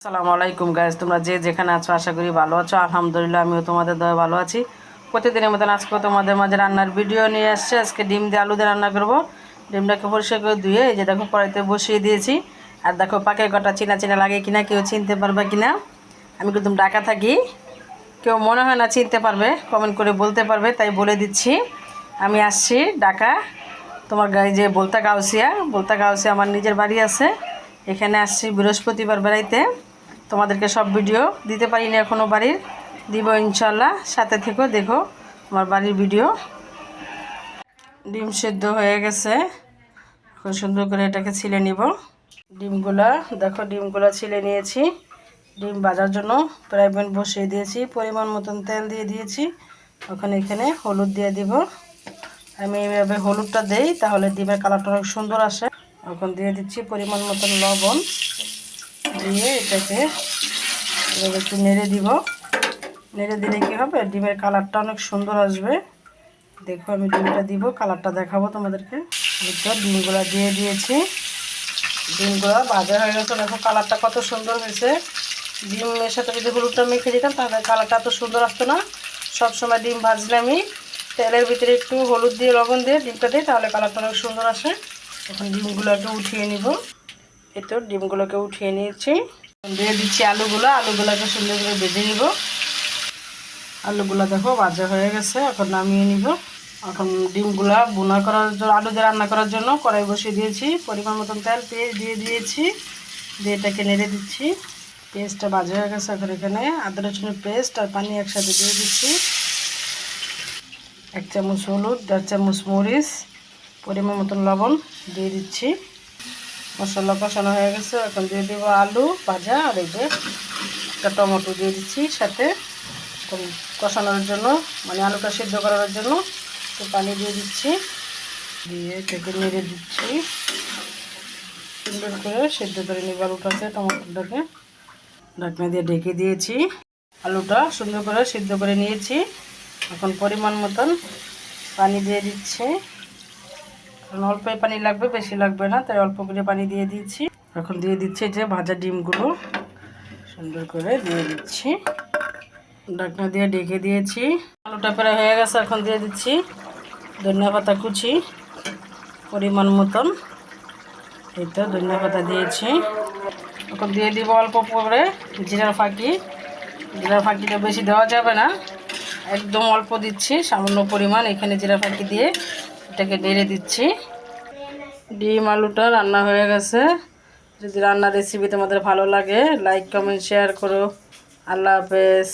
আসসালামু আলাইকুম গাইস, তোমরা যে যেখানে আছো আশা করি ভালো আছো। আলহামদুলিল্লাহ আমিও তোমাদের দয়া ভালো আছি। প্রতিদিনের মতন আজকে তোমাদের মাঝে রান্নার ভিডিও নিয়ে আসছে। আজকে ডিম দিয়ে আলু দিয়ে রান্না করবো। ডিমটাকে পরিষ্কার করে ধুয়ে এই যে দেখো কড়াইতে বসিয়ে দিয়েছি। আর দেখো পাকের কটা চিনা চিনা লাগে কিনা, কেউ চিনতে পারবে কিনা। আমি কিন্তু ঢাকা থাকি, কেউ মনে হয় না চিনতে পারবে, কমেন্ট করে বলতে পারবে, তাই বলে দিচ্ছি। আমি আসছি ঢাকা, তোমার গাড়ি যে বলতা গাউসিয়া আমার নিজের বাড়ি আছে। এখানে আসছি বৃহস্পতিবার বেড়াইতে। তোমাদেরকে সব ভিডিও দিতে পারিনি এখনও, বাড়ির দিব ইনশাল্লাহ। সাথে থেকো, দেখো আমার বাড়ির ভিডিও। ডিম সেদ্ধ হয়ে গেছে, এখন সুন্দর করে এটাকে ছিলে নিব। ডিমগুলা দেখো, ডিমগুলা ছিলে নিয়েছি। ডিম ভাজার জন্য ফ্রাই প্যান বসিয়ে দিয়েছি, পরিমাণ মতন তেল দিয়ে দিয়েছি। এখানে হলুদ দিয়ে দিব। আমি এইভাবে হলুদটা দেই, তাহলে ডিমের কালারটা অনেক সুন্দর আসে। এখন দিয়ে দিচ্ছি পরিমাণ মতন লবণ, দিয়ে এটাকে একটু নেড়ে দিব। নেড়ে দিলে কী হবে, ডিমের কালারটা অনেক সুন্দর আসবে। দেখো আমি ডিমটা দিব, কালারটা দেখাবো তোমাদেরকে। তো ডিমগুলো দিয়ে দিয়েছি, ডিমগুলো ভাজা হয়ে গেছে। দেখো কালারটা কত সুন্দর হয়েছে। ডিমের সাথে যদি হলুদটা মেখে দিতাম তাহলে কালারটা এত সুন্দর আসতো না। সবসময় ডিম ভাজলে আমি তেলের ভিতরে একটু হলুদ দিয়ে লবণ দিয়ে ডিমটা দিই, তাহলে কালারটা অনেক সুন্দর আসে। এখন ডিমগুলোকে উঠিয়ে নিব। এই তো ডিমগুলোকে উঠিয়ে নিয়েছি। দিয়ে দিচ্ছি আলুগুলোকে সুন্দর করে ভেজে নিব। আলুগুলো দেখো ভাজা হয়ে গেছে, এখন নামিয়ে নিব। এখন ডিমগুলা বোনা করার জন্য, আলু দিয়ে রান্না করার জন্য কড়াই বসিয়ে দিয়েছি। পরিমাণ মতন তেল পেঁয়াজ দিয়ে দিয়েছি, দিয়ে এটাকে নেড়ে দিচ্ছি। পেঁয়াজটা ভাজা হয়ে গেছে। এখন এখানে আদা রসুনের পেস্ট আর পানি একসাথে দিয়ে দিচ্ছি। 1 চামচ হলুদ, 1.5 চামচ মরিচ, পরিমাণ মতন লবণ দিয়ে দিচ্ছি। মশলা কষানো হয়ে গেছে, এখন দিয়ে দেবো আলু ভাজা, আর এই যে একটা টমেটো দিয়ে দিচ্ছি সাথে। কষানোর জন্য মানে আলুটা সিদ্ধ করার জন্য একটু পানি দিয়ে দিচ্ছি, দিয়ে এটাকে নেড়ে দিচ্ছি। সুন্দর করে সিদ্ধ করে নিব আলুটাকে, টমেটোটাকে ঢাকনা দিয়ে ঢেকে দিয়েছি। আলুটা সুন্দর করে সিদ্ধ করে নিয়েছি। এখন পরিমাণ মতন পানি দিয়ে দিচ্ছি, কারণ অল্পই পানি লাগবে, বেশি লাগবে না, তাই অল্প করে পানি দিয়ে দিচ্ছি। এখন দিয়ে দিচ্ছি যে ভাজা ডিমগুলো সুন্দর করে দিয়ে দিচ্ছি। ঢাকনা দিয়ে ঢেকে দিয়েছি। আলুটা প্রায় হয়ে গেছে, এখন দিয়ে দিচ্ছি ধনিয়া পাতা কুচি পরিমাণ মতন। এই তো ধনিয়া পাতা দিয়েছি। এখন দিয়ে দিব অল্প করে জিরার ফাঁকি। জিরার ফাঁকিটা বেশি দেওয়া যাবে না, একদম অল্প দিচ্ছি, সামান্য পরিমাণ। এখানে জিরা ফাঁকি দিয়ে এটাকে নেড়ে দিচ্ছি। ডিম আলুটা রান্না হয়ে গেছে। যদি রান্নার রেসিপি তোমাদের ভালো লাগে, লাইক কমেন্ট শেয়ার করো। আল্লাহ হাফেজ।